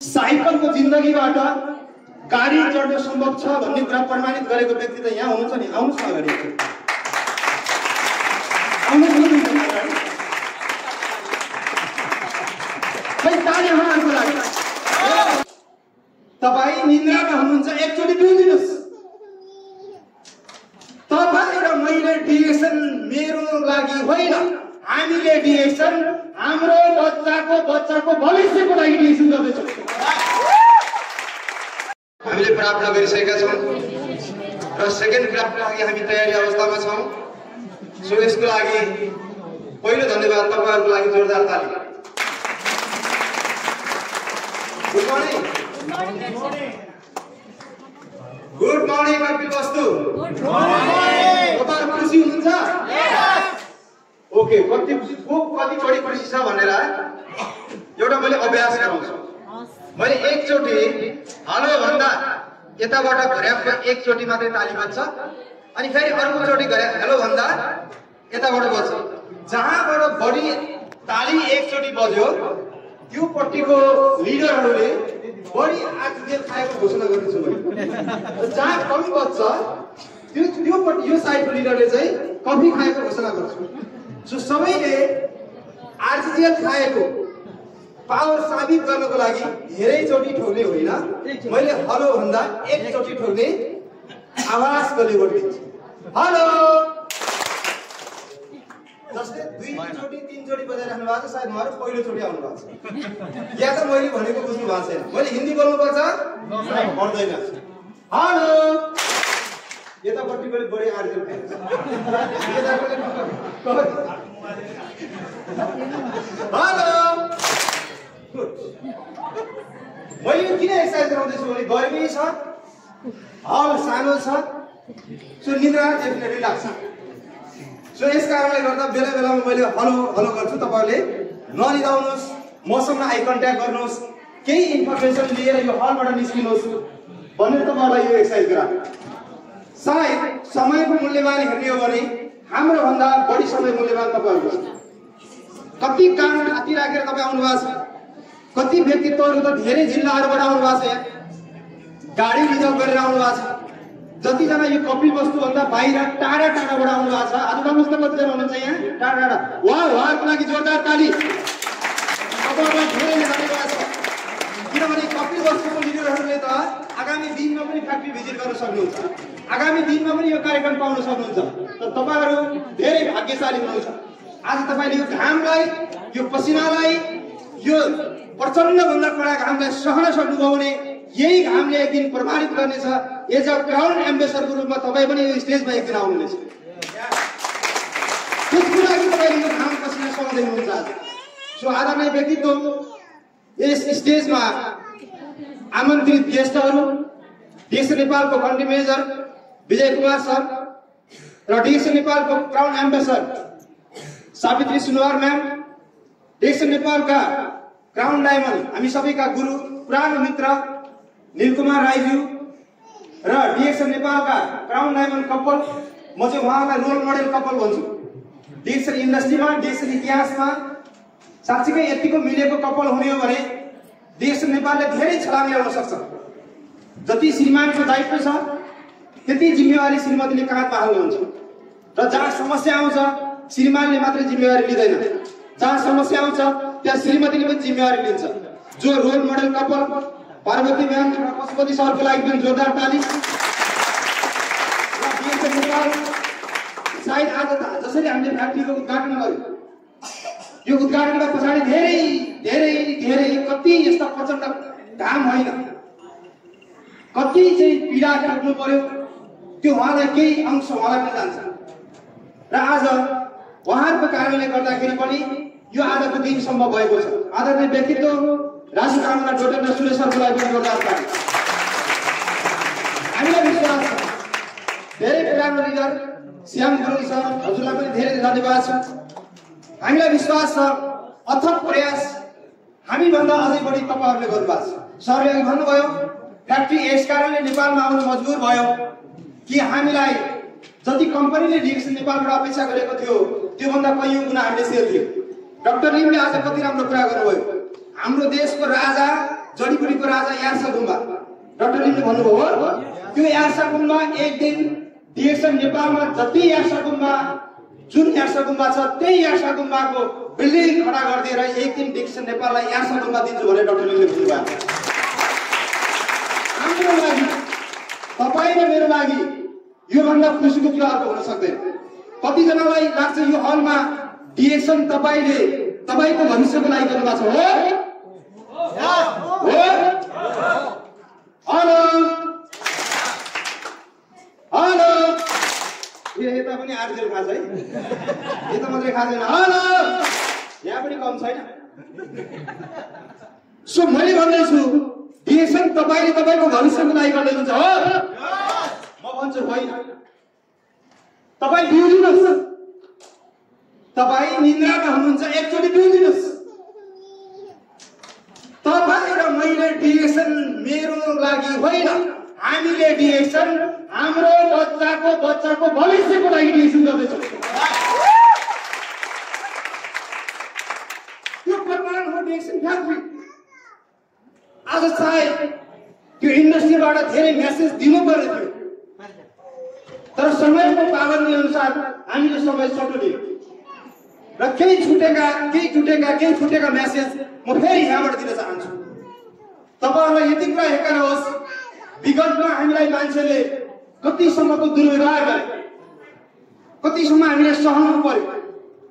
साइकलको जिन्दगीबाट गाडी चढ्न सम्भव छ भन्ने कुरा प्रमाणित गरेको व्यक्ति त यहाँ हुनुहुन्छ नि। आउनुहोस् न अगाडि। तपाईँ निन्द्रामा हुनुहुन्छ, एकचोटि बिउदिनुहोस्। तपाईँ र मैले डिएक्सन मेरो लागि होइन, हामीले डिएक्सन हाम्रो बच्चाको भविष्यको लागि डिएक्सन गर्दैछौँ। हामीले प्रार्थना गरिसकेका छौँ र सेकेन्ड क्राफ्टको लागि हामी तयारी अवस्थामा छौँ। सो यसको लागि पहिलो धन्यवाद तपाईँहरूको लागि जोरदार ताली। Good morning. Good morning Kapil वस्तु। तपाईहरु खुसी हुनुहुन्छ? ओके, कति बढी खुसी छ भनेर एउटा मैले अभ्यास गराउँछु। मैले एकचोटि हेलो भन्दा यताबाट घर्यापको एकचोटि मात्रै ताली बज्छ, अनि फेरि अर्कोचोटि हेलो भन्दा यताबाट बज्छ। जहाँबाट बढी ताली एकचोटि बज्यो त्यो पट्टिको लिडरहरूले बढी आतिथ्य खाएको घोषणा गर्दैछु मैले। जहाँ कमी बज्छ त्यो पट्टि यो साइडको लिडरले चाहिँ कफी खाएको घोषणा गर्छु। सो सबैले आरसीजीएल खाएको पावर साबित गर्नको लागि धेरैचोटि ठोक्ने होइन, मैले हेलो भन्दा एकचोटि ठोक्ने आवाज कसले गरिदिन्छु। हेलो जसले दुईचोटि तीनचोटि बजाइराख्नु भएको छ, सायद उहाँहरू पहिलोचोटि आउनु भएको छ, या त मैले भनेको बुझ्नु भएको छैन। मैले हिन्दी बोल्नुपर्छ पर्दैन। हेलो यतापट्टि पनि बढी आर्जन खान्छ। हेलो मैले किन एक्सर्साइज गराउँदैछु भने गर्मी छ, हल सानो छ, सो निद्रा डेफिनेटली लाग्छ। सो यस कारणले गर्दा बेला बेलामा मैले हेलो हेलो गर्छु। तपाईँहरूले नरिदाउनुहोस्, मसँग आई कन्ट्याक्ट गर्नुहोस्, केही इन्फर्मेसन लिएर यो हलबाट निस्किनुहोस् भनेर तपाईँहरूलाई यो एक्सर्साइज गराएको। सायद समयको मूल्यवान हेर्ने हो भने हाम्रो भन्दा बढी समय मूल्यवान तपाईँहरूको छ। कति काम हाती राखेर तपाईँ आउनु भएको छ, कति व्यक्तित्वहरू त धेरै जिल्लाहरूबाट आउनु भएको छ, यहाँ गाडी रिजर्भ गरेर आउनु भएको छ। जतिजना यो कपिल वस्तु भन्दा बाहिर टाढा टाढाबाट आउनु भएको छ। आज भन्नुहोस् त कतिजना हुनुहुन्छ यहाँ टाढा टाढा। उहाँहरूको लागि जोरदार ताली। तपाईँहरूलाई धेरै धन्यवाद छ, किनभने कपिल वस्तुको लिडरहरूले त आगामी दिनमा पनि फ्याक्ट्री भिजिट गर्न सक्नुहुन्छ, आगामी दिनमा पनि यो कार्यक्रम पाउन सक्नुहुन्छ। तर तपाईँहरू धेरै भाग्यशाली हुनुहुन्छ। आज तपाईँले यो घामलाई, यो पसिनालाई, यो प्रचण्ड भन्दा कडा घामलाई सहन सक्नुभयो भने यही घामले एक दिन प्रभावित गर्नेछ। एज अ क्राउन एम्बेसडरको रूपमा तपाईँ पनि यो स्टेजमा एक दिन आउनुहुनेछ। त्यसको लागि तपाईँले यो घाम पसिना सहँदै हुनुहुन्छ। आज सो आदरणीय व्यक्तित्व, यस स्टेजमा आमन्त्रित गेस्टहरू, डिएक्सन नेपालको country major Vijay Kumar sir र डिएक्सन नेपालको crown ambassador Savitri Sunuwar ma'am, DXN नेपालका क्राउन डायमन्ड हामी सबैका गुरु पुरानो मित्र नीलकुमार राईज्यू र डिएक्सन नेपालका क्राउन डायमन्ड कपल, म चाहिँ उहाँलाई रोल मोडेल कपल भन्छु। डिएक्सन इन्डस्ट्रीमा, डिएक्सन इतिहासमा साँच्चीकै यतिको मिलेको कपल हुने हो भने डिएक्सन नेपालले धेरै छलाङ ल्याउन सक्छ। जति श्रीमानको दायित्व छ त्यति जिम्मेवारी श्रीमतीले काँधमा हाल्नुहुन्छ। र जहाँ समस्या आउँछ श्रीमानले मात्रै जिम्मेवारी लिँदैन, जहाँ समस्या आउँछ त्यहाँ श्रीमतीले पनि जिम्मेवारी लिन्छ। जो role model couple Parvati ma'am र पशुपति सरको लागि पनि जोरदार ताली। सायद आज जसरी हामीले फ्याक्ट्रीको उद्घाटन गर्यौँ, यो उद्घाटनका पछाडि धेरै धेरै धेरै कति यस्ता प्रचण्ड घाम होइन, कति चाहिँ पीडा काट्नु पर्यो, त्यो उहाँलाई केही अंश उहाँलाई पनि जान्छ। र आज उहाँहरूको कारणले गर्दाखेरि पनि यो आजको दिन सम्भव भएको छ। आदरणीय व्यक्तित्व राजु कामना डोटर र सुरेशहरूको लागि पनि जोरदार ताली। हामीलाई विश्वास छ, धेरै पुरानो लिडर श्याम गुरुङ सर, हजुरलाई पनि धेरै धन्यवाद छ। हामीलाई विश्वास छ, अथक प्रयास हामीभन्दा अझै बढी तपाईँहरूले गर्नुभएको छ। सरले अघि भन्नुभयो फ्याक्ट्री यस कारणले नेपालमा आउन मजबुर भयो कि हामीलाई जति कम्पनीले डिएक्सन नेपालबाट अपेक्षा गरेको थियो त्योभन्दा कैयौँ गुणा हामीले सेल थियो। डाक्टर लिमले आज कति राम्रो कुरा गर्नुभयो। हाम्रो देशको राजा, जडीबुटीको डाक्टर लिमले भन्नुभयो त्यो यार्सा गुम्बा एक दिन डिएक्सन नेपालमा जति यार्सा गुम्बा जुन यार्सा गुम्बा छ त्यही यार्सा गुम्बाको बिल्डिङ खडा गरिदिएर एक दिन डिएक्सन नेपाललाई यार्सा गुम्बा दिन्छु भनेर डाक्टर लिमले भन्नुभयो। हाम्रो लागि तपाईँ र मेरो लागि योभन्दा खुसीको कुरा अर्को हुन सक्दैन। कतिजनालाई लाग्छ यो हलमा डिएक्सन तपाईले तपाईको भविष्यको लागि गर्नुभएको छ हो? हेलो हेलो यता पनि आर्जेल खान्छ है, यता मात्रै खान्छ छैन। हेलो यहाँ पनि कम छैन। सो मैले भन्दैछु डिएक्सन तपाईले तपाईको भविष्यको लागि गर्दै हुनुहुन्छ हो? म भन्छु होइन। तपाईँ बिउजिनुहोस्, तपाईँ निन्द्रामा हुनुहुन्छ, एकचोटि बिउजिनुहोस्। तपाईँ र मैले डिएक्सन मेरो लागि होइन, हामीले डिएक्सन हाम्रो बच्चाको भविष्यको लागि डिएक्सन गर्दैछौँ। त्यो प्रमाण हो डिएक्सन फ्याक्ट्री। आज सायद त्यो इन्डस्ट्रीबाट धेरै मेसेज दिनु पर्ने थियो, तर समयको पाबन्दी अनुसार हामीले समय सटोल्यौँ र केही छुटेका मेसेज म फेरि यहाँबाट दिन चाहन्छु। तपाईहरुलाई यति कुरा हेरेर होस्, विगतमा हामीलाई मान्छेले कतिसम्मको दुर्व्यवहार गरे, कतिसम्म हामीले सहनु पर्यो।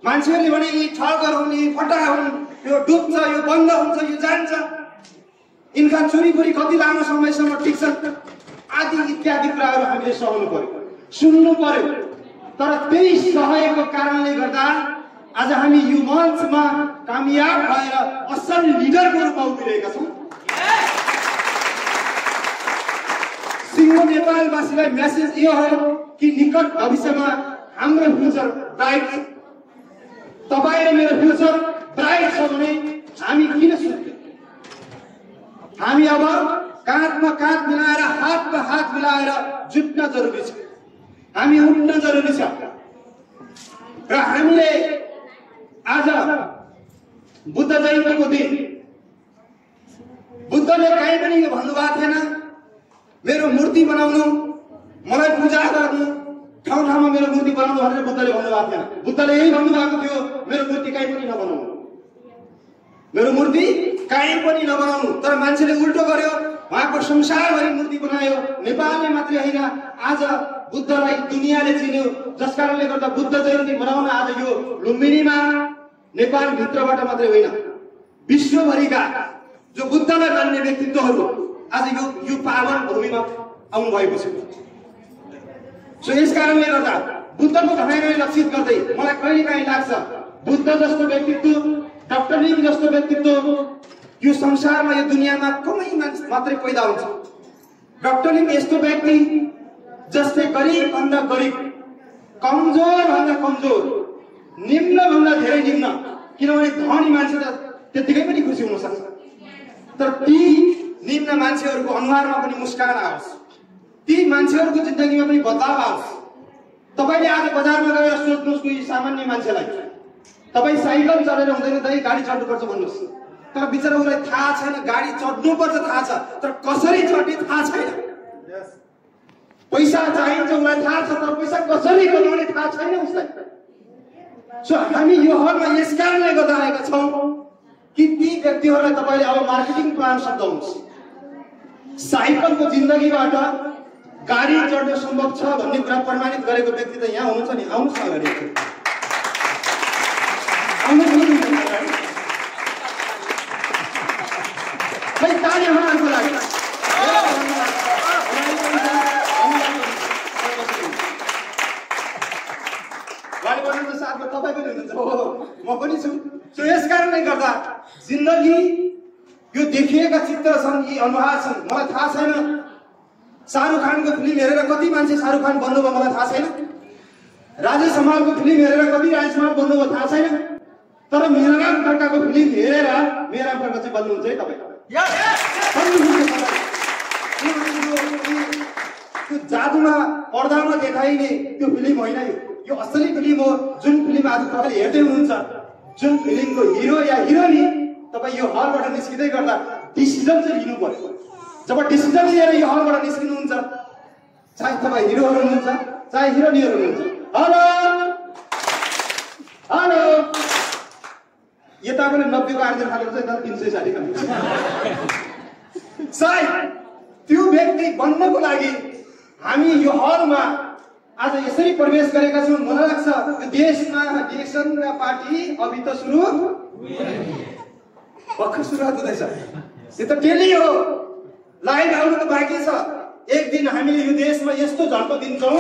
मान्छेहरूले भने यी ठगहरु हुन्, यी फटा हुन्, यो डुब्छ, यो बन्द हुन्छ, यो जान्छ, इनका चोरीखोरी कति लामो समयसम्म टिक्छन् आदि इत्यादि कुराहरू हामीले सहनु पर्यो, सुन्नु पर्यो। तर त्यही सहएको कारणले गर्दा आज हामी यो मञ्चमा कामयाब भएर असल लिडरको रूपमा उभिरहेका छौँ। सिङ्गो नेपालवासीलाई मेसेज यो हो कि निकट भविष्यमा हाम्रो फ्युचर ब्राइट छ। तपाईँ र मेरो फ्युचर ब्राइट छ भने हामी किन सुत्ने? हामी अब काँधमा काँध मिलाएर हातमा हात मिलाएर जुट्न जरुरी छ, हामी उठ्न जरुरी छ। र हामीले आज बुद्ध जयन्तीको दिन बुद्धले कहीँ पनि यो भन्नुभएको थिएन मेरो मूर्ति बनाउनु, मलाई पूजा गर्नु, ठाउँ ठाउँमा मेरो मूर्ति बनाउनु भनेर बुद्धले भन्नुभएको थिएन। बुद्धले यही भन्नुभएको थियो मेरो मूर्ति कहीँ पनि नबनाउनु, मेरो मूर्ति कहीँ पनि नबनाउनु। तर मान्छेले उल्टो गर्यो, उहाँको संसारभरि मूर्ति बनायो। नेपालले मात्रै होइन, आज बुद्धलाई दुनियाँले चिन्यो, जसकारणले गर्दा बुद्ध जयन्ती मनाउन आज यो लुम्बिनीमा नेपाल भित्रबाट मात्रै होइन विश्वभरिका जो बुद्धलाई मान्ने व्यक्तित्वहरू आज यो पावन भूमिमा आउनु भएको छ। सो यस कारणले गर्दा बुद्धको भनाइलाई लक्षित गर्दै मलाई कहिलेकाहीँ लाग्छ बुद्ध जस्तो व्यक्तित्व, डाक्टर लिम जस्तो व्यक्तित्व यो संसारमा यो दुनियाँमा कमै मात्रै पैदा हुन्छ। डाक्टर लिम यस्तो व्यक्ति जसले गरिब भन्दा गरिब, कमजोर भन्दा कमजोर, निम्न भन्दा धेरै निम्न, किनभने धनी मान्छे त त्यतिकै पनि खुसी हुन सक्छ, तर ती निम्न मान्छेहरूको अनुहारमा पनि मुस्कान आओस्, ती मान्छेहरूको जिन्दगीमा पनि बदलाव आओस्। तपाईले आज बजारमा गएर सोध्नुहोस् कोही सामान्य मान्छेलाई, तपाईँ साइकल चढेर हुँदैन दाइ गाडी चढ्नुपर्छ भन्नुहोस्, तर बिचरा उसलाई थाहा छैन गाडी चढ्नुपर्छ थाहा छ, तर कसरी चढ्ने थाहा छैन। पैसा चाहिन्छ उसलाई थाहा छ, तर पैसा कसरी कमाउने थाहा छैन उसलाई। सो हामी यो हलमा यस कारणले गर्दा आएका छौँ कि ती व्यक्तिहरूलाई तपाईँले अब मार्केटिङ प्लान शब्दाउनुहोस्। साइकलको जिन्दगीबाट गाडी चढ्न सम्भव छ भन्ने कुरा प्रमाणित गरेको व्यक्ति त यहाँ हुनुहुन्छ नि, आउनुहोस् न अगाडि। ताली उहाँहरूको लागि। गाडी बढ्नु त साथमा तपाईँ पनि हुनुहुन्छ, हो म पनि छु। सो यस कारणले गर्दा जिन्दगी यो देखिएका चित्र छन्, यी अनुहार छन्। मलाई थाहा छैन शाहरुख खानको फिल्म हेरेर कति मान्छे शाहरुख खान बन्नुभयो मलाई थाहा छैन, राजेश हमालको फिल्म हेरेर कति राजेश हमाल बन्नुभयो थाहा छैन, तर मेहराम खड्काको फिल्म हेरेर मेहराम खड्का चाहिँ बन्नुहुन्छ है तपाईँ। त्यो जादुमा पर्दामा देखाइने त्यो फिल्म होइन, यो असली फिल्म हो। जुन फिल्म आज तपाईँले हेर्दै हुनुहुन्छ, जुन फिल्मको हिरो या हिरोइनी तपाईँ यो हलबाट निस्किँदै गर्दा डिसिजन चाहिँ लिनु पर्यो। जब डिसिजन लिएर यो हलबाट निस्किनुहुन्छ, चाहे तपाईँ हिरोहरू हुनुहुन्छ चाहे हिरोइनहरू हुनुहुन्छ, हेलो हेलो यता पनि 90 को आर्जन खाएको छ, यता 360 खाएको छ। सायद त्यो व्यक्ति बन्नको लागि हामी यो हलमा आज यसरी प्रवेश गरेका छौँ। मलाई लाग्छ यो देशमा इलेक्सनका पार्टी अभी त सुरु भर्खर सुरुवात हुँदैछ। यो त टेली हो, लाइभ आउनु त बाँकी छ। एक दिन हामीले यो देशमा यस्तो झल्को दिन्छौँ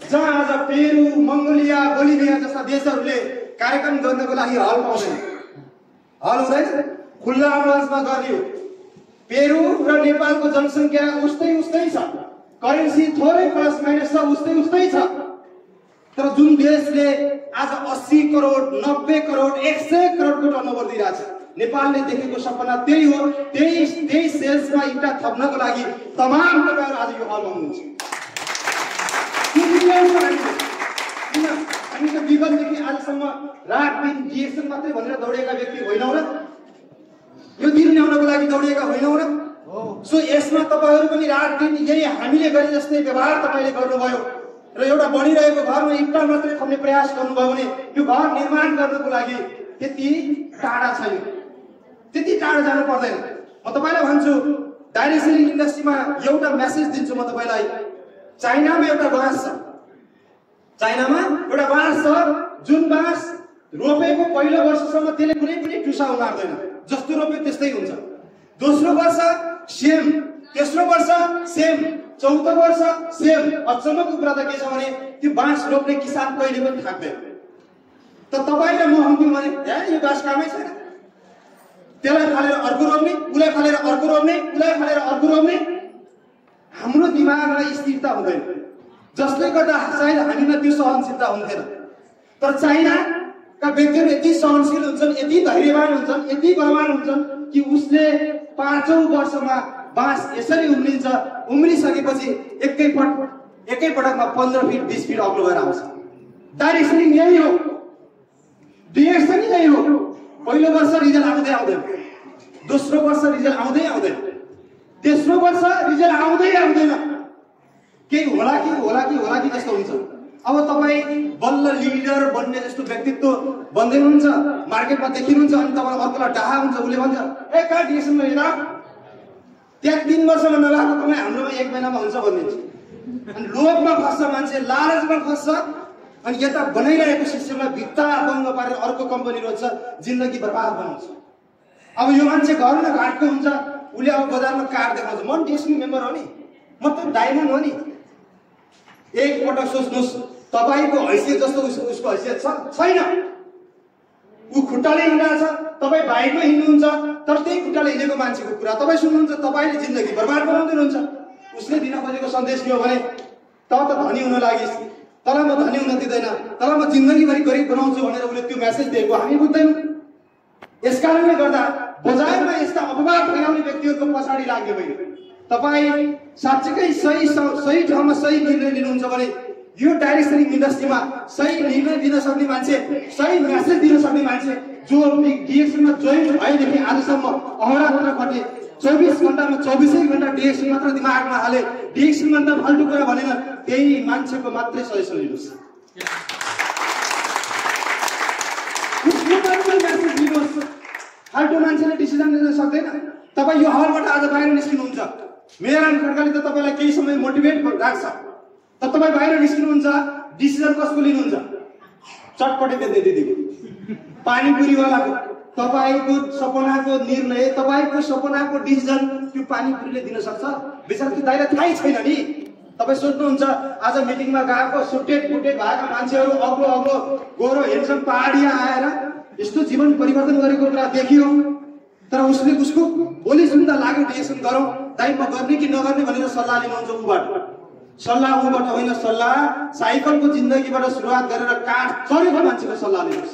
जहाँ आज पेरु, मङ्गोलिया, बोलिभिया जस्ता देशहरूले कार्यक्रम गर्नको लागि हल पाउँदैन। हल हुँदैन, खुल्ला आवाजमा गर्ने हो। पेरु र नेपालको जनसङ्ख्या उस्तै छ, करेन्सी थोरै प्लस माइनस छ, उस्तै छ। तर जुन देशले आज 80 करोड, 90 करोड, 100 करोडको टर्नओभर दिइरहेछ, नेपालले देखेको सपना त्यही हो। त्यही सेल्समा इन्टा थप्नको लागि तमाम तपाईँहरू आज यो हलमा हुनुहुन्छ। हामी त विगतदेखि आजसम्म रात दिन डिएक्सन मात्रै भनेर दौडेका व्यक्ति होइनौँ र? यो दिन ल्याउनको लागि दौडिएका होइनौँ र? सो यसमा तपाईँहरू पनि रात दिन यही हामीले गरे जस्तै व्यवहार तपाईँले गर्नुभयो र एउटा बनिरहेको घरमा इट्टा मात्रै थप्ने प्रयास गर्नुभयो भने यो घर निर्माण गर्नको लागि त्यति टाढा छैन, त्यति टाढा जानु पर्दैन। म तपाईँलाई भन्छु, डाइरेक्ट सेलिङ इन्डस्ट्रीमा एउटा मेसेज दिन्छु म तपाईँलाई। चाइनामा एउटा बाँस छ, चाइनामा एउटा बाँस छ जुन बाँस रोपेको पहिलो वर्षसम्म त्यसले कुनै पनि टुसा उमार्दैन, जस्तो रोप्यो त्यस्तै हुन्छ। दोस्रो वर्ष सेम, तेस्रो वर्ष सेम, चौथो वर्ष सेम। अचम्मको कुरा त के छ भने त्यो बाँस रोप्ने किसान कहिले पनि थाक्दैन। त तपाईँले म हुन्थ्यो भने यो बाँस कामै छैन, त्यसलाई फालेर अर्को रोप्ने, उसलाई फालेर अर्को रोप्ने, उसलाई फालेर अर्को रोप्ने। हाम्रो दिमागलाई स्थिरता हुँदैन, जसले गर्दा सायद हामीमा त्यो सहनशीलता हुन्थेन। तर चाइनाका व्यक्तिहरू यति सहनशील हुन्छन्, यति धैर्यवान हुन्छन्, यति बलवान हुन्छन् कि उसले 5औं वर्षमा बाँस यसरी उम्रिन्छ। उम्रिसकेपछि एकैपटकमा 15 फिट 20 फिट अग्लो भएर आउँछ। डाइरेक्ट सेलिङ यही हो, डिएक्सन यही हो। पहिलो वर्ष रिजल्ट आउँदै आउँदैन, दोस्रो वर्ष रिजल्ट आउँदै आउँदैन, तेस्रो वर्ष रिजल्ट आउँदै आउँदैन। केही होला कि जस्तो हुन्छ। अब तपाईँ बल्ल लिडर बन्ने जस्तो व्यक्तित्व बन्दै हुनुहुन्छ, मार्केटमा देखिनुहुन्छ, अनि तपाईँ अर्कोलाई डाहा हुन्छ, उसले भन्छ ए कहाँ डिएक्सन लिएर त्यहाँ 3 वर्षमा नभएको तपाईँ हाम्रोमा 1 महिनामा हुन्छ भनिदिन्छ। अनि लोभमा फस्छ मान्छे, लालचमा फस्छ, अनि यता बनाइरहेको सिस्टमलाई भित्ता बङ्ग पारेर अर्को कम्पनी रोज्छ, जिन्दगी बर्बाद बनाउँछ। अब यो मान्छे घरमा घाटको हुन्छ, उसले अब बजारमा कार्ड देखाउँछ, म डिएक्सन मेम्बर हो नि, म त डायमन्ड हो नि। एकपटक सोच्नुहोस्, तपाईँको हैसियत जस्तो उसको हैसियत छैन। ऊ खुट्टाले हिँडिरहेछ, तपाईँ बाइकमा हिँड्नुहुन्छ, तर त्यही खुट्टाले हिँडेको मान्छेको कुरा तपाईँ सुन्नुहुन्छ, तपाईँले जिन्दगी बर्बाद बनाउँदै हुनुहुन्छ। उसले दिन खोजेको सन्देश के हो भने त धनी हुन लागिस्, तँलाई म धनी हुन दिँदैन, तँलाई म जिन्दगीभरि गरिब बनाउँछु भनेर उसले त्यो मेसेज दिएको हामी बुझ्दैनौँ। यस कारणले गर्दा बजारमा यस्ता अपवाद फैलाउने व्यक्तिहरूको पछाडि लाग्ने होइन। तपाईँ साँच्चीकै सही ठाउँमा सही निर्णय लिनुहुन्छ भने यो डाइरेक्ट सेलिङ इन्डस्ट्रीमा सही निर्णय दिन सक्ने मान्छे, सही मेसेज दिन सक्ने मान्छे, जो डिएक्सनमा जोइन भएदेखि आजसम्म अहोरात्र खटे, 24 घण्टामा 24 घण्टा डिएक्सन मात्र दिमागमा हाले, डिएक्सन भन्दा फाल्टु कुरा भनेन, त्यही मान्छेको मात्रै सजेसन लिनुहोस्। फाल्टु मान्छेले डिसिजन लिन सक्दैन। तपाईँ यो हलबाट आज बाहिर निस्किनुहुन्छ, मेयरराम खड्काले त तपाईँलाई केही समय मोटिभेट राख्छ, तर तपाईँ बाहिर निस्किनुहुन्छ, डिसिजन कसको लिनुहुन्छ? चटपटे बेच्ने दिदीको, पानीपुरीवालाको। तपाईँको सपनाको निर्णय, तपाईँको सपनाको डिसिजन त्यो पानीपुरीले दिन सक्छ? बेचारा त्यो दाइलाई थाहै छैन नि। तपाईँ सोध्नुहुन्छ आज मिटिङमा गएको सुटेड फुटेड भएका मान्छेहरू अग्लो अग्लो गोरो हेन्डसम पहाडिया आएर यस्तो जीवन परिवर्तन गरेको कुरा देखियो, तर उसले उसको बोली सुन्दा लाग्यो डिएक्सन गरौँ, दाइ म गर्ने कि नगर्ने भनेर सल्लाह लिनुहुन्छ उबाट। सल्लाह उबाट होइन, सल्लाह साइकलको जिन्दगीबाट सुरुवात गरेर काठ चढेको मान्छेको सल्लाह लिनुहोस्।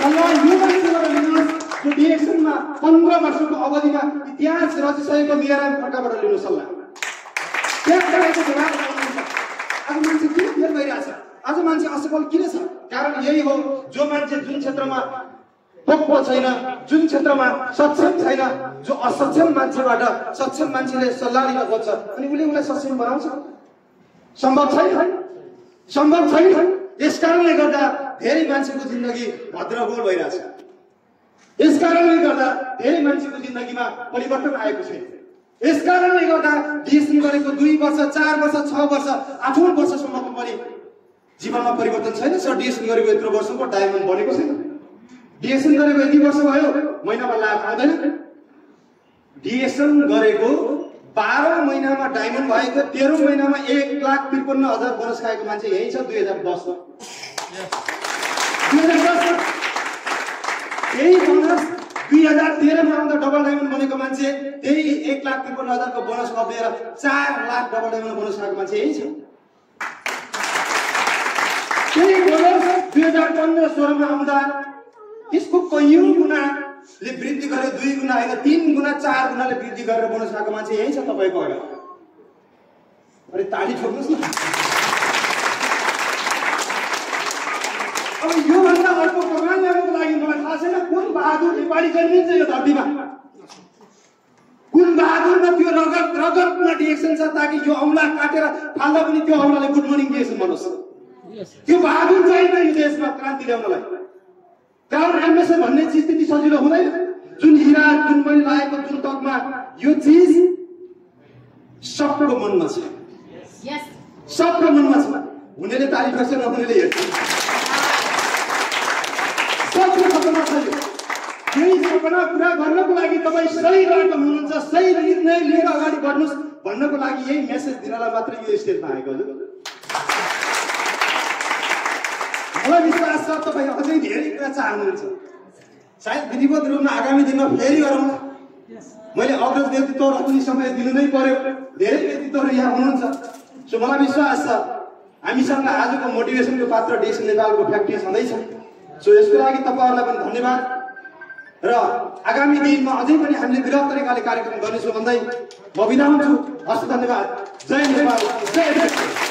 सल्लाह यो मान्छेबाट लिनुहोस् जो डिएक्सनमा 15 वर्षको अवधिमा इतिहास रचिसकेको मेयरराम खड्काबाट लिनुहोस् सल्लाह। आज मान्छे किन फेल भइरहेछ? आज मान्छे असफल किन छ? कारण यही हो, जो मान्छे जुन क्षेत्रमा पक्व छैन, जुन क्षेत्रमा सक्षम छैन, जो असक्षम मान्छेबाट सक्षम मान्छेले सल्लाह लिन खोज्छ अनि उसलाई सक्षम बनाउँछ? सम्भव छैन। यस कारणले गर्दा धेरै मान्छेको जिन्दगी भद्रगोल भइरहेछ। यस कारणले गर्दा धेरै मान्छेको जिन्दगीमा परिवर्तन आएको छैन। यस कारणले गर्दा डिएसएन गरेको 2 वर्ष 4 वर्ष 6 वर्ष 8 वर्षसम्मको पनि जीवनमा परिवर्तन छैन। सर डिएसएन गरेको यत्रो वर्षको डायमन्ड बनेको छैन। डिएसएन गरेको यति वर्ष भयो, महिनामा लाभ आउँदैन। डिएसएन गरेको 12 महिनामा डायमन्ड भएको, 13 महिनामा 1,53,000 बोनस खाएको मान्छे यही छ 2010 मा। 2010 यही बोनस 2013 मा आउँदा डबल डायमन्ड बनेको मान्छे, त्यही 1,53,000 को बोनस कपेर 4 लाख डबल डायमन्ड बोनस खाएको मान्छे यही छ। त्यही बोनस 2015-16 मा आउँदा यसको कयौं गुणाले वृद्धि गरेर 2 गुणा होइन 3 गुणा 4 गुणाले वृद्धि गरेर बोनस खाएको मान्छे यही छ तपाईको अगाडि। अरे ताली ठोक्नुस् न। अब यो भन्दा अर्को प्रमाण ल्याउनको लागि मलाई थाहा छैन कुन बहादुर नेपाली जन्मिन्छ यो धरतीमा। कुन बहादुरमा त्यो रगतमा डिएक्सन छ ताकि यो औँला काटेर फाल्दा पनि त्यो औँलाले गुड मर्निङ डिएक्सन भनोस्। त्यो बहादुर चाहिन्छ यो देशमा क्रान्ति ल्याउनलाई। कारण एम्बेसडर भन्ने चिज त्यति सजिलो हुँदैन। जुन हिरा, जुन मैले लागेको जुन तकमा, यो चिज सबको मनमा छ। सबको मनमा छ। हुनेले ताली ठोक्छ, नहुनेले हेर्छ। सबको सपना छ यो। यही सपना पुरा गर्नको लागि तपाईँ सही बाटो हुनुहुन्छ, सही निर्णय लिएर अगाडि बढ्नुहोस् भन्नको लागि यही मेसेज दिनलाई मात्रै यो स्टेजमा आएको हजुर। मलाई विश्वास छ तपाईँ अझै धेरै कुरा चाहनुहुन्छ। सायद विधिवत रूपमा आगामी दिनमा फेरि गरौँला। मैले अग्रज व्यक्तित्वहरूलाई पनि समय दिनु नै पर्यो। धेरै व्यक्तित्वहरू यहाँ हुनुहुन्छ। सो मलाई विश्वास छ हामीसँग आजको मोटिभेसनको पात्र डिएसएन नेपालको फ्याक्ट्री छँदैछ। सो यसको लागि तपाईँहरूलाई पनि धन्यवाद र आगामी दिनमा अझै पनि हामीले वृहत तरिकाले कार्यक्रम गर्नेछौँ भन्दै म बिदा हुन्छु। हस्, धन्यवाद। जय नेपाल, जय देश।